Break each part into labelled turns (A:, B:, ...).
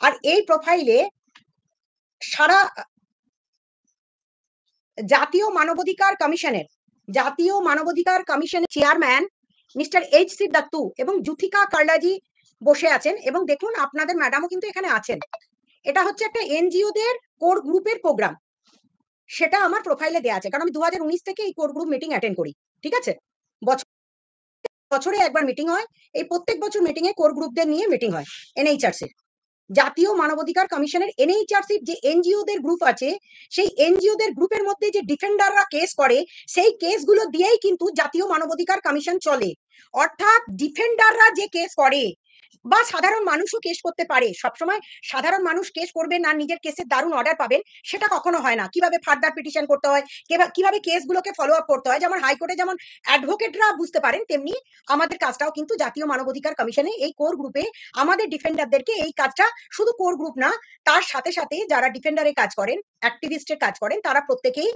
A: আর এই প্রোফাইলে সারা জাতীয় মানবাধিকার কমিশনের চেয়ারম্যান মিস্টার এইচ.সি. দত্তু এবং জুথিকা কার্লাজি বসে আছেন, এবং দেখুন আপনাদের ম্যাডামও কিন্তু এখানে আছেন। এটা হচ্ছে একটা এনজিওদের কোর গ্রুপের প্রোগ্রাম, সেটা আমার প্রোফাইলে দেয়া আছে, কারণ আমি 2019 থেকে এই কোর গ্রুপ মিটিং অ্যাটেন্ড করি। ঠিক আছে? বছরে একবার মিটিং হয়। এই প্রত্যেক বছর মিটিং এ কোর গ্রুপদের নিয়ে মিটিং হয় এনএইচআরসি, জাতীয় মানবাধিকার কমিশনের। এনএইচআরসির যে এনজিওদের গ্রুপ আছে, সেই এনজিওদের গ্রুপের মধ্যে যে ডিফেন্ডাররা কেস করে, সেই কেসগুলো দিয়েই কিন্তু জাতীয় মানবাধিকার কমিশন চলে। অর্থাৎ ডিফেন্ডাররা যে কেস করে, বা সাধারণ মানুষও কেস করতে পারে, সবসময় সাধারণ মানুষ কেস করবেন না, নিজের কেসের দারুণ অর্ডার পাবেন, সেটা কখনো হয় না। কিভাবে ফার্দার পিটিশন করতে হয়, কিভাবে কেসগুলোকে ফলো আপ করতে হয়, যেমন হাইকোর্টে যেমন অ্যাডভোকেটরা বুঝতে পারেন, তেমনি আমাদের কাজটাও কিন্তু জাতীয় মানবাধিকার কমিশনে এই কোর গ্রুপে আমাদের ডিফেন্ডারদেরকে এই কাজটা, শুধু কোর গ্রুপ না, তার সাথে সাথে যারা ডিফেন্ডারের কাজ করেন, অ্যাক্টিভিস্টের কাজ করেন, তারা প্রত্যেকেই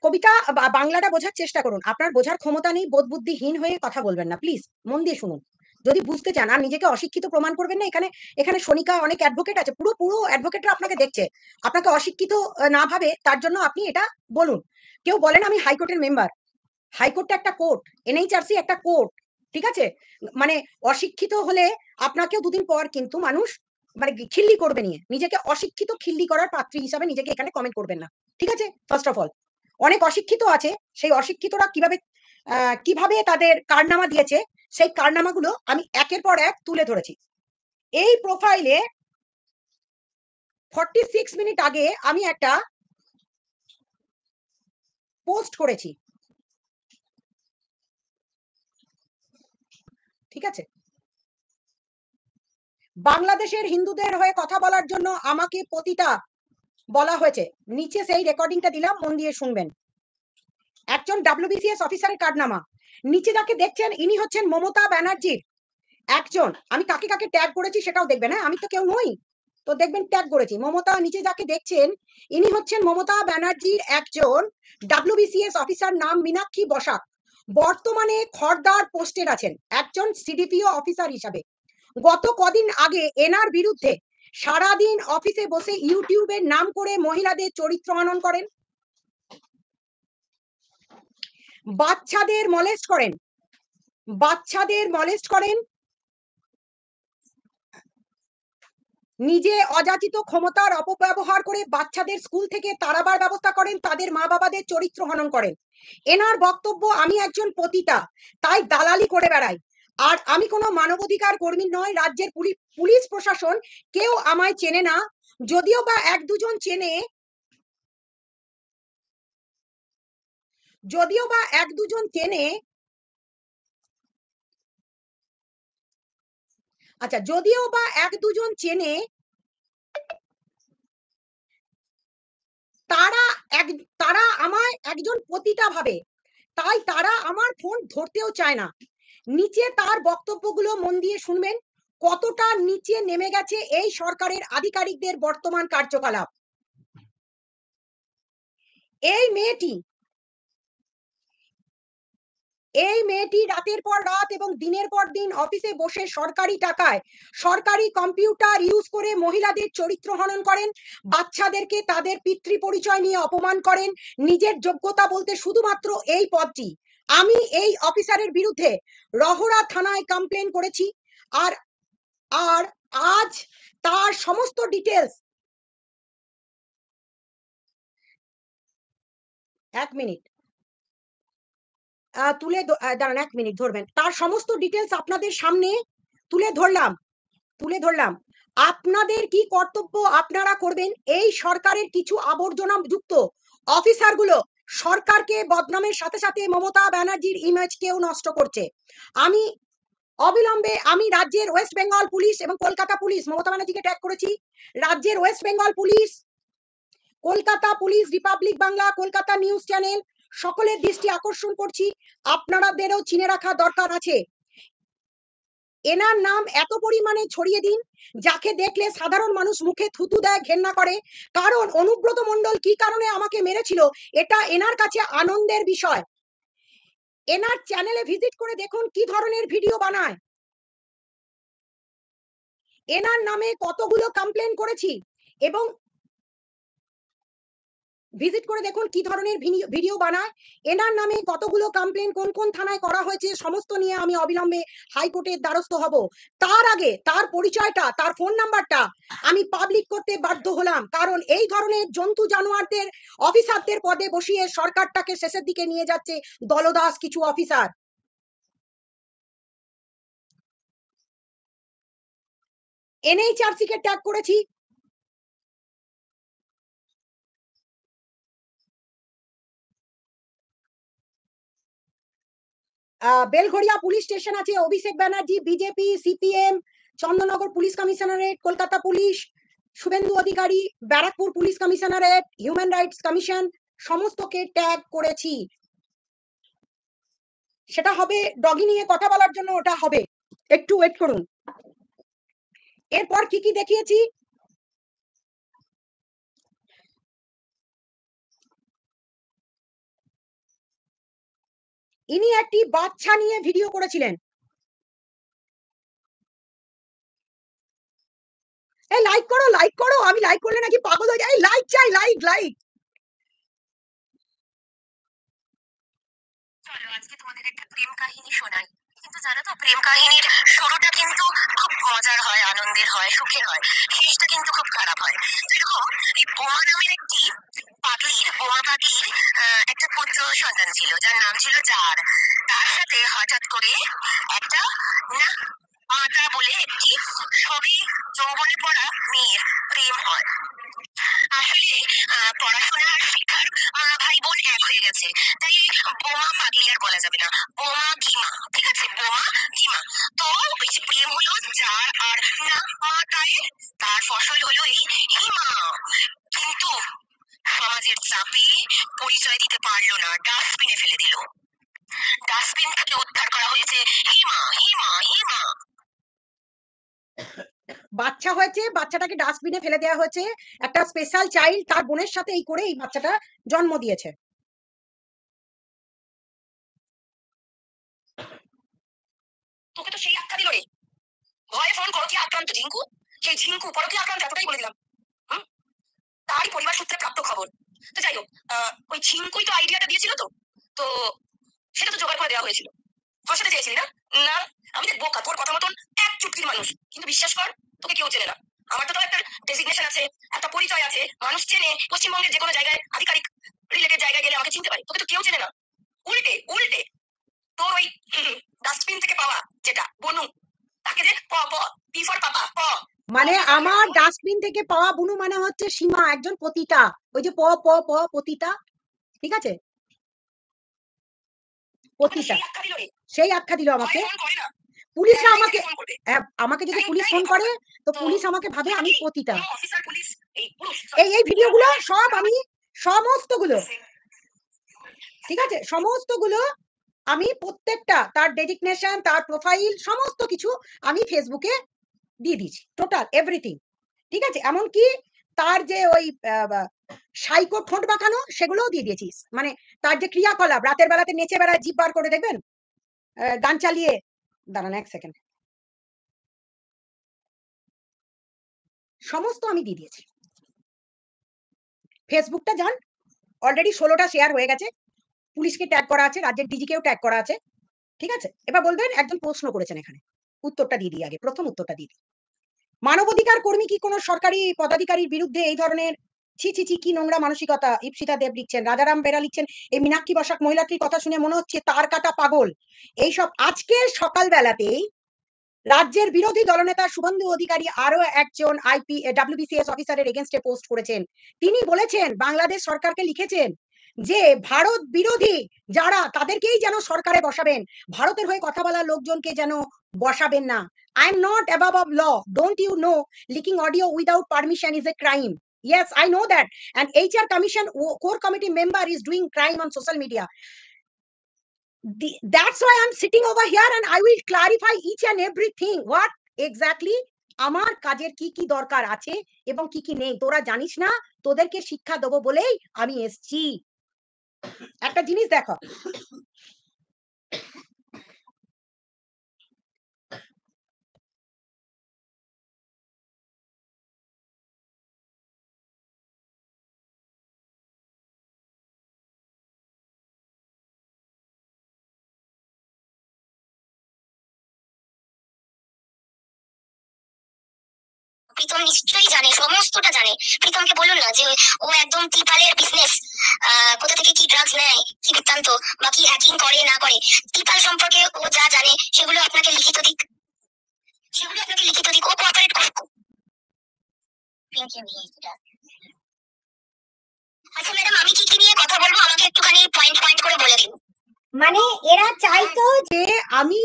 A: কবিতা বাংলাটা বোঝার চেষ্টা করুন। আপনার বোঝার ক্ষমতা নেই, বোধ বুদ্ধিহীন হয়ে কথা বলবেন না, প্লিজ মন দিয়ে শুনুন। যদি বুঝতে চান, আর নিজেকে অশিক্ষিত প্রমাণ করবেন না। এখানে এখানে সনিকা অনেক অ্যাডভোকেট আছে, পুরো পুরো অ্যাডভোকেটরা আপনাকে দেখছে, আপনাকে অশিক্ষিত না ভাবে তার জন্য আপনি এটা বলুন। কেউ বলেন আমি হাইকোর্টের মেম্বার, হাইকোর্টটা একটা কোর্ট, এনএইচআরসি একটা কোর্ট। ঠিক আছে? মানে অশিক্ষিত হলে আপনাকেও দুদিন পর কিন্তু মানুষ মানে খিল্লি করবে নিয়ে, নিজেকে অশিক্ষিত খিল্লি করার পাত্রী হিসাবে নিজেকে এখানে কমেন্ট করবেন না। ঠিক আছে? ফার্স্ট অফ অল, অনেক অশিক্ষিত আছে, সেই অশিক্ষিতরা কিভাবে তাদের কারনামা দিয়েছে, সেই কারনামাগুলো আমি একের পর এক তুলে ধরেছি। এই প্রোফাইলে 46 মিনিট আগে আমি একটা পোস্ট করেছি। ঠিক আছে? বাংলাদেশের হিন্দুদের হয়ে কথা বলার জন্য আমাকে পতিতা বলা হয়েছে। নিচে সেই রেকর্ডিংটা দিলাম, মন দিয়ে শুনবেন। একজন ডাব্লিউবিসিএস অফিসারের কারনামা। নিচে যাকে দেখছেন, ইনি হচ্ছেন মমতা ব্যানার্জির একজন, আমি কাকে কাকে ট্যাগ করেছি সেটাও দেখবেন। হ্যাঁ, আমি তো কেউ নই, তো দেখবেন ট্যাগ করেছি মমতা। নিচে যাকে দেখছেন, ইনি হচ্ছেন মমতা ব্যানার্জির একজন ডাব্লিউবিসিএস অফিসার, নাম মীনাক্ষী বসাক। বর্তমানে খড়দার পোস্টের আছেন একজন সিডিপিও অফিসার হিসাবে। গত কদিন আগে এনার বিরুদ্ধে সারাদিন অফিসে বসে ইউটিউবের নাম করে মহিলাদের চরিত্র হনন করেন, বাচ্চাদের মলেস্ট করেন, নিজে অযাচিত ক্ষমতার অপব্যবহার করে বাচ্চাদের স্কুল থেকে তাড়াবার ব্যবস্থা করেন, তাদের মা বাবাদের চরিত্র হনন করেন। এনার বক্তব্য, আমি একজন পতিতা, তাই দালালি করে বেড়াই, আর আমি কোনো মানবাধিকার কর্মী নয়। রাজ্যের পুলিশ প্রশাসন কেউ আমায় চেনে না, যদিও বা এক দুজন চেনে, আচ্ছা, যদিও বা এক দুজন চেনে, তারা তারা আমায় একজন পতিতা ভাবে, তাই তারা আমার ফোন ধরতেও চায় না। নিচে তার বক্তব্যগুলো মন দিয়ে শুনবেন, কতটা নিচে নেমে গেছে এই সরকারের আধিকারিকদের বর্তমান কার্যকলাপ। এই মেয়েটি রাতের পর রাত এবং দিনের পর দিন অফিসে বসে সরকারি টাকায় সরকারি কম্পিউটার ইউজ করে মহিলাদের চরিত্র হনন করেন, বাচ্চাদেরকে তাদের পিতৃ পরিচয় নিয়ে অপমান করেন, নিজের যোগ্যতা বলতে শুধুমাত্র এই পদটি। আমি এই অফিসারের বিরুদ্ধে রহরা থানায় কমপ্লেন করেছি, আর আর আজ তার সমস্ত ডিটেলস, এক মিনিট দাঁড়ান, এক মিনিট ধরবেন, তার সমস্ত ডিটেলস আপনাদের সামনে তুলে ধরলাম। আপনাদের কি কর্তব্য আপনারা করবেন। এই সরকারের কিছু আবর্জনা যুক্ত অফিসারগুলো সরকারকে বদনামের সাথে সাথে মমতা ব্যানার্জির ইমেজকেও নষ্ট করছে। আমি অবিলম্বে রাজ্যের ওয়েস্ট বেঙ্গল পুলিশ এবং কলকাতা পুলিশ, মমতা ব্যানার্জিকে ট্যাগ করেছি, রাজ্যের West Bengal police, Kolkata police, Republic Bangla, Kolkata news channel, সকলের দৃষ্টি আকর্ষণ করছি, আপনাদেরও চিনে রাখা দরকার আছে। এনার নাম এত পরিমাণে ছড়িয়ে দিন, যাকে দেখলে সাধারণ মানুষ মুখে থুতু দেয়, ঘেন্না করে। কারণ অনুব্রত মণ্ডল কি কারণে আমাকে মেরেছিল, এটা এনার কাছে আনন্দের বিষয়। এনার চ্যানেলে ভিজিট করে দেখুন কি ধরনের ভিডিও বানায়। এনার নামে কতগুলো কমপ্লেন করেছি এবং ভিজিট করে দেখুন কি ধরনের ভিডিও বানায়। এনার নামে কতগুলো কমপ্লেন কোন কোন থানায় করা হয়েছে সমস্ত নিয়ে আমি অবিলম্বে হাইকোর্টের দ্বারস্থ হব। তার আগে তার পরিচয়টা, তার ফোন নাম্বারটা আমি পাবলিক করতে বাধ্য হলাম, কারণ এই ধরনের জন্তু জানোয়ারদের অফিসারদের পদে বসিয়ে সরকারটাকে শেষের দিকে নিয়ে যাচ্ছে দলদাস কিছু অফিসার। এনএইচআরসি কে ট্যাগ করেছি, বেলঘড়িয়া পুলিশ স্টেশন আছে, Abhishek Banerjee, BJP, CPM, Chandannagar police commissionerate, Kolkata police, Suvendu Adhikari, Barrackpore police commissionerate, human rights commission, সমস্তকে ট্যাগ করেছি। সেটা হবে ডগি নিয়ে কথা বলার জন্য, ওটা হবে, একটু ওয়েট করুন। এরপর কি কি দেখিয়েছি, ইনি একটি বাচ্চা নিয়ে ভিডিও করেছিলেন। এই লাইক করো, লাইক করো, আমি লাইক করলে নাকি পাগল হয়ে যায়। লাইক চাই, লাইক লাইক। চলো আজকে তোমাদের একটা প্রেম কাহিনী শোনাই। কিন্তু জানো তো প্রেম কাহিনীর শুরুটা কিন্তু খুব মজার হয়, আনন্দের হয়, সুখের হয়, শেষটা কিন্তু খুব খারাপ হয়। যেরকম এই বোমা নামের একটি বোমা পাগলির একটা পুত্র সন্তান ছিল যার নাম ছিল জার। তার সাথে হঠাৎ করে একটা না মাতা বলে একটি সবে যৌবনে পড়া মেয়ের প্রেম হয়। আসলে পড়াশোনা আর শিক্ষার ভাই বোন এক হয়ে গেছে, তাই বোমা পাগলি আর বলা যাবে না, বোমা গিমা, ঠিক আছে, বোমা গিমা। তো ওই যে প্রেম হলো যার আর না মাতায়ের, তার ফসল হলো এই হিমা। কিন্তু সমাজের চাপে পরিচয় দিতে পারলো না, ডাস্টবিনে ফেলে দিল। ডাস্টবিন থেকে উদ্ধার করা হয়েছে হিমা হিমা হিমা। বাচ্চা হয়েছে, বাচ্চাটাকে ডাস্টবিনে ফেলে দেওয়া হয়েছে। একটা স্পেশাল চাইল্ড তার বোনের সাথে এই করে এই বাচ্চাটা জন্ম দিয়েছে। তোকে তো সেই আখ্যা দিল রে, ভয়ে ফোন করো কি আক্রান্ত ঝিঙ্কু, সেই ঝিঙ্কু পরকীয়া আক্রান্ত, এতটাই বলে দিলাম। তারই পরিবার সূত্রে প্রাপ্ত খবর। তো যাই হোক, ওই ঝিঙ্কুই তো আইডিয়াটা দিয়েছিল। তো তো সেটা তো জোগাড় করে দেওয়া হয়েছিল। ফসাতে চেয়েছিলি না? না, আমি দেখ বোকা, তোর কথা মতন এক চুটকির মানুষ, কিন্তু বিশ্বাস কর তোকে কেউ চেনে না। আমার তো একটা ডেজিগনেশন আছে, একটা পরিচয় আছে, মানুষ চেনে, পশ্চিমবঙ্গের যে কোনো জায়গায় আধিকারিক রিলেটেড জায়গায় গেলে আমাকে চিনতে পারে, তোকে তো কেউ চেনে না। উল্টে উল্টে তোর ওই ডাস্টবিন থেকে পাওয়া যেটা বনু, তাকে দেখ, প প পি ফর পাপা, প মানে আমার ডাস্টবিন থেকে পাওয়া বুনু মানে হচ্ছে সীমা, একজন পতিতা। ওই যে প প প পতিতা, ঠিক আছে, পতিতা, সেই আখ্যা দিল আমাকে। পুলিশরা আমাকে, আমাকে যদি পুলিশ ফোন করে তো পুলিশ আমাকে ভাবে আমি পতিতা। এই এই ভিডিওগুলো সব আমি, সমস্তগুলো, ঠিক আছে, সমস্তগুলো আমি প্রত্যেকটা তার ডেজিগনেশন, তার প্রোফাইল, সমস্ত কিছু আমি ফেসবুকে দিয়ে দিয়েছি, টোটাল এভরিথিং, ঠিক আছে। এমনকি তার যে ওই সাইকো ঠোঁট বাঁকানো সেগুলোও দিয়ে দিয়েছিস, মানে তার যে ক্রিয়াকলাপ, রাতের বেলাতে নেচে বেড়ায় জিভ বার করে, দেখবেন গান চালিয়ে, দাঁড়ান এক সেকেন্ড, সমস্ত আমি দিয়ে দিয়েছি। ফেসবুকটা যান, অলরেডি 16টা শেয়ার হয়ে গেছে, পুলিশকে ট্যাগ করা আছে, রাজ্যের ডিজিকেও ট্যাগ করা আছে, ঠিক আছে। এবার বলবেন একজন প্রশ্ন করেছেন এখানে, উত্তরটা দিয়ে দিই আগে, প্রথম উত্তরটা দিয়ে দিই। মানবাধিকার কর্মী কি কোনো সরকারি পদাধিকারীর বিরুদ্ধে এই ধরনের, ছি ছি ছি কি নোংরা মানসিকতা। ইপসিতা দেব লিখছেন, রাজারাম বেরা লিখছেন, এই মীনাক্ষী বসাক মহিলাটির কথা শুনে মনে হচ্ছে তার কাটা পাগল। এইসব আজকে সকাল বেলাতেই রাজ্যের বিরোধী দলনেতা শুভেন্দু অধিকারী আরো একজন ডব্লিউবিসিএস অফিসারের এগেনস্টে পোস্ট করেছেন। তিনি বলেছেন, বাংলাদেশ সরকারকে লিখেছেন যে ভারত বিরোধী যারা তাদেরকেই যেন সরকারে বসাবেন, ভারতের হয়ে কথা বলা লোকজনকে যেন বসাবেন না। I am not above of law, don't you know leaking audio without permission is a crime? Yes, I know that. And HR Commission core committee member is doing crime on social media. That's why I'm sitting over here and I will clarify each and everything. What exactly আমার কাজের কি কি দরকার আছে এবং কি কি নেই তোরা জানিস না, তোদেরকে শিক্ষা দেবো বলেই আমি এসছি। একটা জিনিস দেখো,
B: প্রীতম নিশ্চয়ই জানে, সমস্তটা জানে। প্রীতমকে বলুন না যে ও একদম টিপালের বিজনেস, কোথা থেকে কি ড্রাগস নেয়, কি বৃত্তান্ত, বা কি হ্যাকিং করে না করে, টিপাল সম্পর্কে ও যা জানে সেগুলো আপনাকে লিখিত দিক, ও কোঅপারেট করুক। আচ্ছা ম্যাডাম, আমি কি কি নিয়ে কথা বলবো আমাকে একটুখানি পয়েন্ট পয়েন্ট করে বলে দিন।
A: মানে এরা চাইতো যে আমি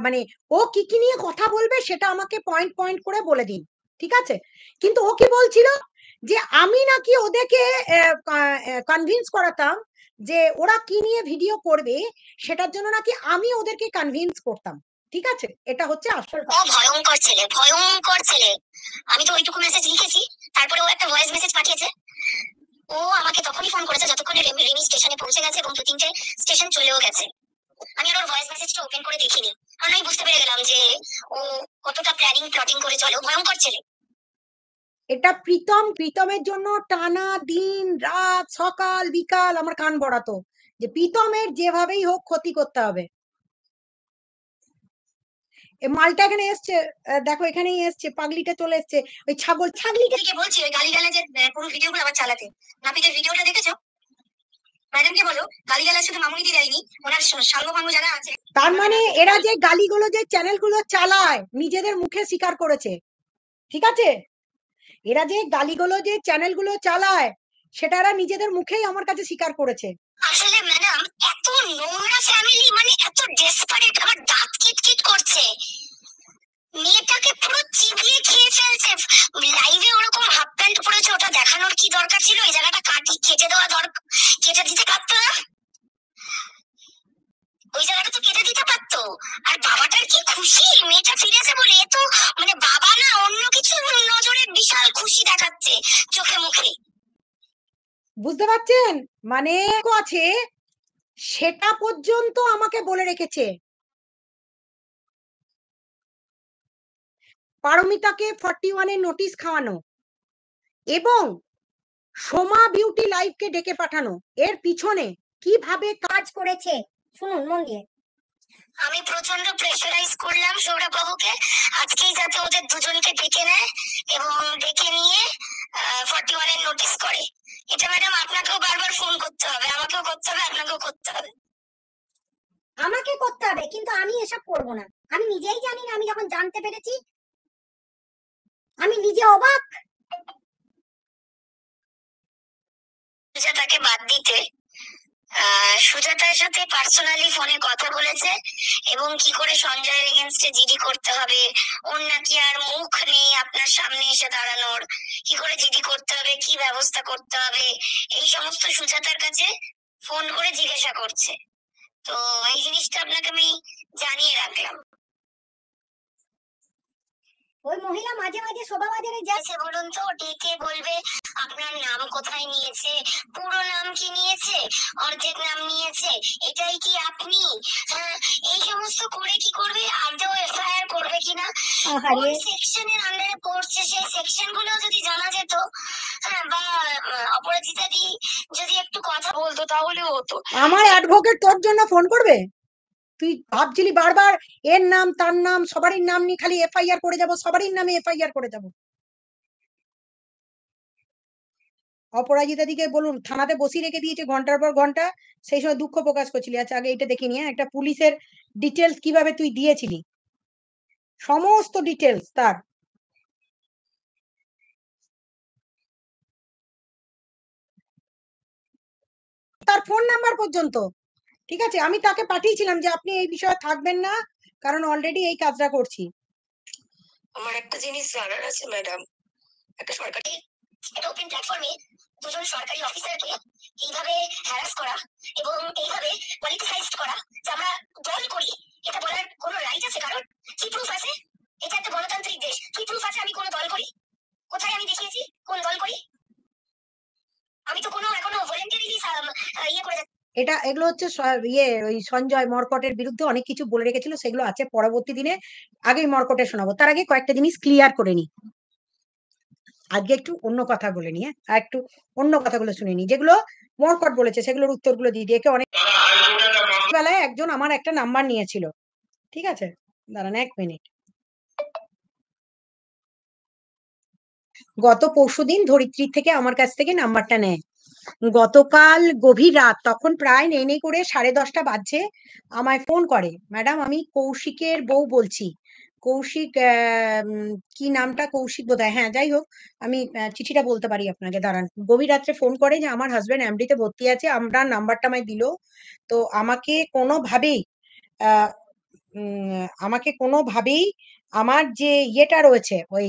A: মানে ও কি কি নিয়ে কথা বলবে সেটা আমাকে পয়েন্ট পয়েন্ট করে বলে দিন, ঠিক আছে? কিন্তু ও কি বলছিল যে আমি নাকি ওদেরকে কনভিন্স করাতাম যে ওরা কি নিয়ে ভিডিও করবে, সেটার জন্য নাকি আমি ওদেরকে কনভিন্স করতাম, ঠিক আছে? এটা হচ্ছে আসল
B: ও ভয়ঙ্কর ছেলে, ভয়ঙ্কর ছেলে। আমি তো ওইটুকু মেসেজ লিখেছি, তারপরে ও একটা ভয়েস মেসেজ পাঠিয়েছে। ও আমাকে তখনই ফোন করেছে যতক্ষণে রিমি স্টেশনে পৌঁছে গেছে এবং 2-3টে স্টেশন চলেও গেছে। আমি আর ওর ভয়েস মেসেজটা ওপেন করে দেখিনি, কারণ আমি বুঝতে পেরে গেলাম যে ও কতটা প্ল্যানিং প্লটিং করে চলে। ও ভয়ঙ্কর ছেলে।
A: এটা প্রীতমের জন্য টানা দিন রাত সকাল বিকাল আমার কান বড়াতো যে প্রীতমের যেভাবেই হোক ক্ষতি করতে হবে। মালটা এখানে এসছে, দেখো এখানেই এসছে, পাগলিটা চলে এসছে, ওই ছাগলিটাকে
B: বলছি ওই গালিগালাজের পুরো ভিডিওগুলো আবার চালাতে। নাপিতের ভিডিওটা দেখেছো? ম্যাডামকে বলো গালিগালাজ শুধু মামুনিদি দেয়নি, ওনার সাঙ্গপাঙ্গ যারা আছে।
A: তার মানে এরা যে গালিগুলো যে চ্যানেলগুলো চালায় নিজেদের মুখে স্বীকার করেছে, ঠিক আছে? এরা যে গালিগুলো যে চ্যানেলগুলো চালায় সেটা এরা নিজেদের মুখেই আমার কাছে স্বীকার করেছে।
B: আসলে ম্যাডাম এত নোংরা ফ্যামিলি, মানে এত ডেসপারেট, আমার দাঁত কিটকিট করছে। মেয়েটাকে পুরো চিবিয়ে খেয়ে ফেলছে। লাইভে ওরকম হাফ প্যান্ট পরেছে, ওটা দেখানোর কি দরকার ছিল? এই জায়গাটা কেটে দেওয়া দরকার, কেটে দিতে পারতো না? ওই জায়গাটা তো কেটে দিতে পারতো। আর বাবাটার কি খুশি মেয়েটা ফিরেছে বলে, এ তো মানে বাবা না অন্য কিছু নজরে বিশাল খুশি দেখাচ্ছে চোখে মুখে।
A: বুঝতে পারছেন? মানে আছে সেটা পর্যন্ত আমাকে বলে রেখেছে। পারমিতাকে 41 এর নোটিশ খাওয়ানো এবং সোমা বিউটি লাইফকে ডেকে পাঠানো, এর পিছনে কিভাবে কাজ করেছে শুনুন মন দিয়ে।
B: আমি প্রচন্ড প্রেশারাইজ করলাম সৌরভ বাবুকে আজকেই যাতে ওদের দুজনকে ডেকে নেয় এবং ডেকে নিয়ে 41 এর নোটিশ করে। এটা ম্যাডাম আপনাকেও বারবার ফোন করতে হবে, আমাকেও করতে হবে, আপনাকেও করতে হবে।
A: আমাকে করতে হবে, কিন্তু আমি এসব করব না। আমি নিজেই জানি না, আমি যখন জানতে পেরেছি আমি নিজে অবাক।
B: সুজাতাকে বাদ দিতে সুজাতার সাথে পার্সোনালি ফোনে কথা বলেছে এবং কি করে সঞ্জয়ের এগেনস্টে জিডি করতে হবে, ওর নাকি আর মুখ নেই আপনার সামনে এসে দাঁড়ানোর, কি করে জিডি করতে হবে, কি ব্যবস্থা করতে হবে, এই সমস্ত সুজাতার কাছে ফোন করে জিজ্ঞাসা করছে। তো এই জিনিসটা আপনাকে আমি জানিয়ে রাখলাম।
A: ওই মহিলা মাঝে মাঝে শোভাবাজারে
B: যাচ্ছে বলুন তো, ডেকে বলবে আপনার নাম কোথায় নিয়েছে, পুরো নাম কি নিয়েছে, অর্ধেক নাম নিয়েছে, এটাই কি আপনি? এই সমস্ত করে কি করবে? আদৌ এফআইআর করবে কিনা, কোন সেকশনের আন্ডারে পড়ছে সেই সেকশন গুলো যদি জানা যেত, বা অপরাজিতা দি যদি একটু কথা বলতো তাহলেও হতো।
A: আমার অ্যাডভোকেট তোর জন্য ফোন করবে? তুই ভাবছিলি বারবার এর নাম তার নাম সবারই নাম নিয়ে খালি এফআইআর করে যাব, সবারই নামে এফআইআর করে যাব। অপরাজিতা দিকে বলুন থানাতে বসিয়ে রেখে দিয়েছে ঘন্টার পর ঘন্টা, সেই সময় দুঃখ প্রকাশ করছিলি। আচ্ছা আগে এটা দেখে নিয়ে একটা পুলিশের ডিটেলস কিভাবে তুই দিয়েছিলি, সমস্ত ডিটেলস তার ফোন নাম্বার পর্যন্ত, ঠিক আছে? আমি তাকে পাঠিয়েছিলাম যে আপনি এই বিষয়ে থাকবেন না, কারণ অলরেডি এই কাজটা করছি।
B: আমার একটা জিনিস জানার আছে ম্যাডাম, একটা সরকারি একটা ওপেন প্ল্যাটফর্মে দুজন সরকারি অফিসারকে এইভাবে হ্যারাস করা এবং এইভাবে পলিটিসাইজড করা যে আমরা দল করি, এটা বলার কোনো রাইট আছে কারণ? কি প্রুফ আছে? এটা একটা গণতান্ত্রিক দেশ, কি প্রুফ আছে আমি কোনো দল করি? কোথায় আমি দেখিয়েছি কোন দল করি? আমি তো কোনো এখনো ভলেন্টারিলি ইয়ে করে
A: এটা এগুলো হচ্ছে ওই সঞ্জয় মর্কটের বিরুদ্ধে অনেক কিছু বলে রেখেছিল, সেগুলো আছে পরবর্তী দিনে, আগেই মর্কটে শোনাবো। তার আগে কয়েকটা জিনিস ক্লিয়ার করে নি। আজকে একটু অন্য কথা বলে নি, আর একটু অন্য কথাগুলো শুনে নি, যেগুলো মর্কট বলেছে সেগুলোর উত্তরগুলো দিয়ে দিয়ে অনেক বেলায় একজন আমার একটা নাম্বার নিয়েছিল, ঠিক আছে? দাঁড়ান 1 মিনিট। গত পরশুদিন ধরিত্রী থেকে আমার কাছ থেকে নাম্বারটা নেয়। গতকাল গভীর রাত, তখন প্রায় নেই করে 10:30 বাজছে, আমায় ফোন করে, ম্যাডাম আমি কৌশিকের বউ বলছি। কৌশিক কি নামটা, কৌশিক বোধহয়, হ্যাঁ যাই হোক, আমি চিঠিটা বলতে পারি আপনাকে, দাঁড়ান। গভীর রাত্রে ফোন করে যে আমার হাজবেন্ড এমডিতে ভর্তি আছে, আমরা নাম্বারটা আমায় দিল। তো আমাকে কোনোভাবেই আমাকে কোনোভাবেই আমার যে ইয়েটা রয়েছে, ওই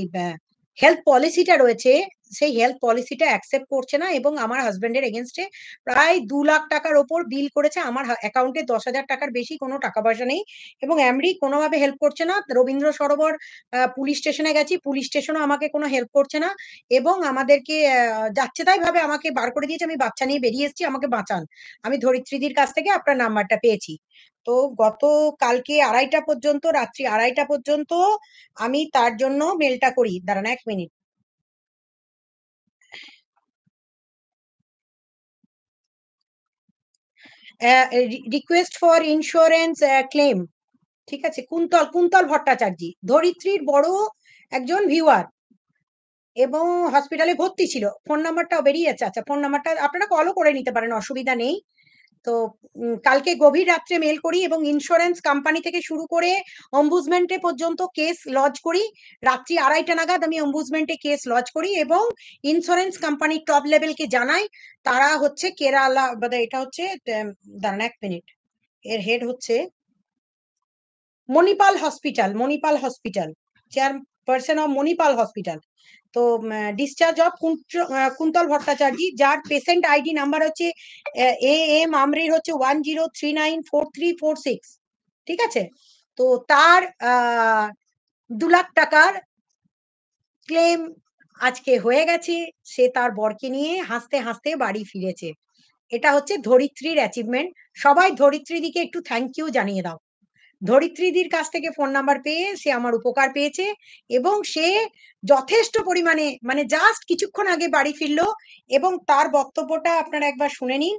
A: হেলথ পলিসিটা রয়েছে, সেই হেলথ পলিসিটা অ্যাকসেপ্ট করছে না, এবং আমার হাজবেন্ডের এগেনস্টে প্রায় 2 লাখ টাকার ওপর বিল করেছে। আমার অ্যাকাউন্টে 10,000 টাকার বেশি কোনো টাকা পয়সা নেই, এবং এমডি কোনোভাবে হেল্প করছে না। রবীন্দ্র সরোবর পুলিশ স্টেশনে গেছি, পুলিশ স্টেশনও আমাকে কোনো হেল্প করছে না, এবং আমাদেরকে যাচ্ছে তাই ভাবে আমাকে বার করে দিয়েছে। আমি বাচ্চা নিয়ে বেরিয়ে এসেছি, আমাকে বাঁচান। আমি ধরিত্রীদির কাছ থেকে আপনার নাম্বারটা পেয়েছি। তো গত কালকে 2:30 পর্যন্ত, রাত্রি 2:30 পর্যন্ত আমি তার জন্য মেলটা করি। দাঁড়ান 1 minute. Request for insurance claim, ঠিক আছে, কুন্তল কুন্তল ভট্টাচার্য, ধরিত্রীর বড় একজন ভিউয়ার, এবং হসপিটালে ভর্তি ছিল। ফোন নাম্বারটাও বেরিয়ে যাচ্ছে। আচ্ছা, ফোন নাম্বারটা আপনারা কলও করে নিতে পারেন, অসুবিধা নেই। তো কালকে গভীর রাত্রে মেল করি, এবং ইন্স্যুরেন্স কোম্পানি থেকে শুরু করে অম্বুজমেন্টে পর্যন্ত কেস লজ করি। রাত্রি 2:30 নাগাদ আমি অম্বুজমেন্টে কেস লজ করি, এবং ইন্স্যুরেন্স কোম্পানি টপ লেভেলকে জানাই। তারা হচ্ছে কেরালা, এটা হচ্ছে, দাঁড়ান 1 মিনিট, এর হেড হচ্ছে Manipal hospital, Manipal hospital, chairperson of Manipal hospital. তো ডিসচার্জ অফ কুন্তল ভট্টাচার্য, যার পেশেন্ট আইডি নাম্বার হচ্ছে AM আমরির হচ্ছে 10394346, ঠিক আছে। তো তার 2 লাখ টাকার ক্লেম আজকে হয়ে গেছে। সে তার বরকে নিয়ে হাসতে হাসতে বাড়ি ফিরেছে। এটা হচ্ছে ধরিত্রীর অ্যাচিভমেন্ট। সবাই ধরিত্রীদিকে একটু থ্যাংক ইউ জানিয়ে দাও। ধরিত্রীদির কাছ থেকে ফোন নাম্বার পেয়ে সে আমার উপকার পেয়েছে, এবং সে যথেষ্ট পরিমাণে, মানে জাস্ট কিছুক্ষণ আগে বাড়ি ফিরলো, এবং তার বক্তব্যটা আপনারা একবার শুনে নিন।